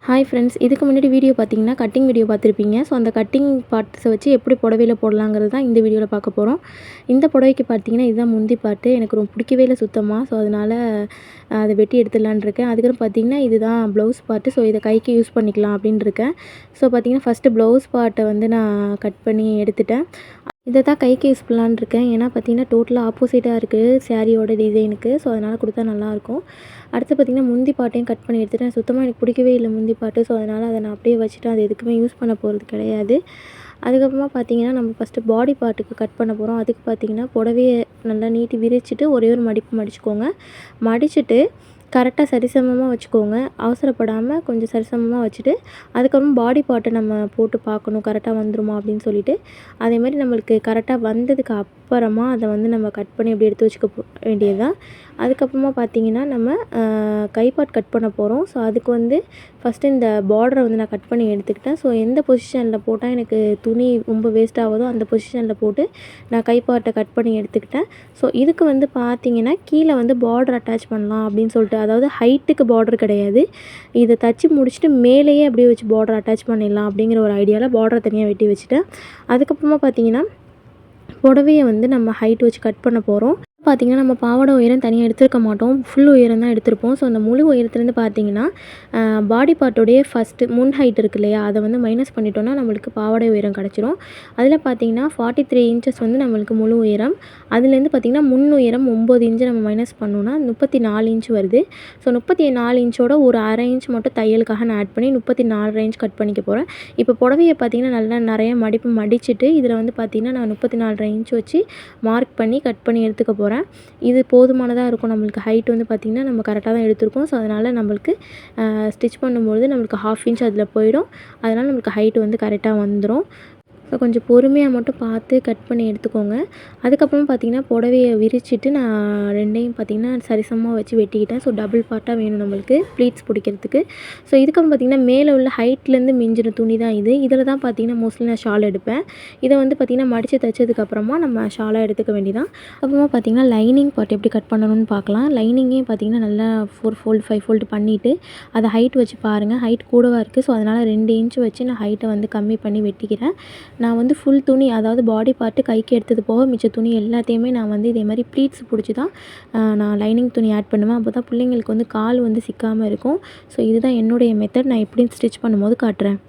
Hi friends, இதுக்கு முன்னாடி video பார்த்தீங்கன்னா கட்டிங் வீடியோ பார்த்துருப்பீங்க. ஸோ அந்த கட்டிங் பார்ட்ஸை வச்சு எப்படி புடவையில போடலாங்கிறது தான் இந்த வீடியோவில் பார்க்க போகிறோம். இந்த புடவைக்கு பார்த்தீங்கன்னா இதுதான் முந்தி பார்ட்டு. எனக்கு ரொம்ப பிடிக்கவே இல்லை சுத்தமாக. ஸோ அதனால் அதை வெட்டி எடுத்துடலான்னு இருக்கேன். அதுக்கப்புறம் பார்த்தீங்கன்னா இதுதான் ப்ளவுஸ் பார்ட்டு. ஸோ இதை கைக்கு யூஸ் பண்ணிக்கலாம் அப்படின்னு இருக்கேன். ஸோ பார்த்தீங்கன்னா ஃபஸ்ட்டு ப்ளவுஸ் பார்ட்டை வந்து நான் கட் பண்ணி எடுத்துட்டேன். இதை தான் கைக்கு யூஸ் பண்ணலான்னு இருக்கேன். ஏன்னா பார்த்தீங்கன்னா டோட்டலாக ஆப்போசிட்டாக இருக்குது சாரியோட டிசைனுக்கு. ஸோ அதனால் கொடுத்தா நல்லாயிருக்கும். அடுத்து பார்த்திங்கன்னா முந்தி பாட்டையும் கட் பண்ணி எடுத்துட்டேன். சுத்தமாக எனக்கு பிடிக்கவே இல்லை முந்தி பாட்டு. ஸோ அதனால் அதை நான் அப்படியே வச்சுட்டு அது எதுக்குமே யூஸ் பண்ண போகிறது கிடையாது. அதுக்கப்புறமா பார்த்திங்கன்னா நம்ம ஃபஸ்ட்டு பாடி பார்ட்டுக்கு கட் பண்ண போகிறோம். அதுக்கு பார்த்திங்கன்னா புடவைய நல்லா நீட்டி விரிச்சிட்டு ஒரே ஒரு மடிப்பு மடிச்சுக்கோங்க. மடிச்சுட்டு கரெக்டாக சரிசமமாக வச்சுக்கோங்க. அவசரப்படாமல் கொஞ்சம் சரிசமமாக வச்சுட்டு அதுக்கப்புறம் பாடி பார்ட்டை நம்ம போட்டு பார்க்கணும் கரெக்டாக வந்துருமா அப்படின்னு சொல்லிவிட்டு அதேமாதிரி நம்மளுக்கு கரெக்டாக வந்ததுக்கு அப்புறமா அதை வந்து நம்ம கட் பண்ணி அப்படி எடுத்து வச்சுக்க வேண்டியது தான். அதுக்கப்புறமா பார்த்திங்கன்னா நம்ம கைப்பாட் கட் பண்ண போகிறோம். ஸோ அதுக்கு வந்து ஃபஸ்ட்டு இந்த பார்டரை வந்து நான் கட் பண்ணி எடுத்துக்கிட்டேன். ஸோ எந்த பொசிஷனில் போட்டால் எனக்கு துணி ரொம்ப வேஸ்ட் ஆகுதோ அந்த பொசிஷனில் போட்டு நான் கைப்பாட்டை கட் பண்ணி எடுத்துக்கிட்டேன். ஸோ இதுக்கு வந்து பார்த்திங்கன்னா கீழே வந்து பார்டர் அட்டாச் பண்ணலாம் அப்படின்னு சொல்லிட்டு, அதாவது ஹைட்டுக்கு பார்டர் கிடையாது, இதை தச்சு முடிச்சுட்டு மேலேயே அப்படியே வச்சு பார்டர் அட்டாச் பண்ணிடலாம் அப்படிங்கிற ஒரு ஐடியாவில் பார்டரை தனியாக வெட்டி வச்சுட்டேன். அதுக்கப்புறமா பார்த்திங்கன்னா புடவையை வந்து நம்ம ஹைட் வச்சு கட் பண்ண போகிறோம். பார்த்திங்கன்னா நம்ம பாவாடை உயரம் தனியாக எடுத்துருக்க மாட்டோம், ஃபுல் உயரம் தான் எடுத்திருப்போம். ஸோ அந்த முழு உயரத்துலேருந்து பார்த்திங்கன்னா பாடி பார்ட்டோடைய ஃபஸ்ட்டு முன் ஹைட் இருக்குது இல்லையா, அதை வந்து மைனஸ் பண்ணிட்டோன்னா நம்மளுக்கு பாவாடை உயரம் கிடச்சிரும். அதில் பார்த்திங்கன்னா 43 இன்ச்சஸ் வந்து நம்மளுக்கு முழு உயரம். அதுலேருந்து பார்த்திங்கன்னா முன் உயரம் 9 இன்ச்சு நம்ம மைனஸ் பண்ணோன்னா 34 இன்ச் வருது. ஸோ 34 இன்ச்சோட ஒரு அரை இன்ச் மட்டும் தையலுக்காக நான் ஆட் பண்ணி 34 இன்ச் கட் பண்ணிக்க போகிறேன். இப்போ புடவையை பார்த்திங்கன்னா நல்லா நிறைய மடிப்பு மடிச்சுட்டு இதில் வந்து பார்த்திங்கன்னா நான் 34 இன்ச் வச்சு மார்க் பண்ணி கட் பண்ணி எடுத்துக்க போகிறேன். இது போதுமானதாக இருக்கும். நம்மளுக்கு ஹைட் வந்து பார்த்திங்கன்னா நம்ம கரெக்டாக தான் எடுத்திருக்கோம். ஸோ அதனால் நம்மளுக்கு ஸ்டிச் பண்ணும்பொழுது நம்மளுக்கு 1/2 இன்ச் அதில் போயிடும். அதனால் நம்மளுக்கு ஹைட் வந்து கரெக்டாக வந்துடும். ஸோ கொஞ்சம் பொறுமையாக மட்டும் பார்த்து கட் பண்ணி எடுத்துக்கோங்க. அதுக்கப்புறம் பார்த்திங்கன்னா புடவையை விரிச்சிட்டு நான் ரெண்டையும் பார்த்திங்கன்னா சரிசமமாக வச்சு வெட்டிக்கிட்டேன். ஸோ டபுள் பார்ட்டாக வேணும் நம்மளுக்கு ப்ளீட்ஸ் பிடிக்கிறதுக்கு. ஸோ இதுக்கப்புறம் பார்த்திங்கன்னா மேலே உள்ள ஹைட்லேருந்து மிஞ்சின துணி தான் இது. இதில் தான் பார்த்திங்கன்னா மோஸ்ட்லி நான் ஷால் எடுப்பேன். இதை வந்து பார்த்திங்கன்னா மடித்து தைச்சதுக்கப்புறமா நம்ம ஷாலாக எடுத்துக்க வேண்டியதான். அப்புறமா பார்த்திங்கன்னா லைனிங் பார்ட் எப்படி கட் பண்ணணும்னு பார்க்கலாம். லைனிங்கே பார்த்திங்கன்னா நல்லா 4 ஃபோல்டு 5 ஃபோல்டு பண்ணிவிட்டு அதை ஹைட் வச்சு பாருங்கள். ஹைட் கூடவாக இருக்குது. ஸோ அதனால் 2 இன்ச் வச்சு நான் ஹைட்டை வந்து கம்மி பண்ணி வெட்டிக்கிறேன். நான் வந்து ஃபுல் துணி, அதாவது பாடி பார்ட்டு கைக்கு எடுத்தது போக மிச்ச துணி எல்லாத்தையுமே நான் வந்து இதே மாதிரி ப்ளீட்ஸ் பிடிச்சி தான் நான் லைனிங் துணி ஆட் பண்ணுவேன். அப்போ தான் பிள்ளைங்களுக்கு வந்து கால் வந்து சிக்காமல் இருக்கும். ஸோ இதுதான் என்னுடைய மெத்தட். நான் எப்படின்னு ஸ்டிச் பண்ணும்போது காட்டுறேன்.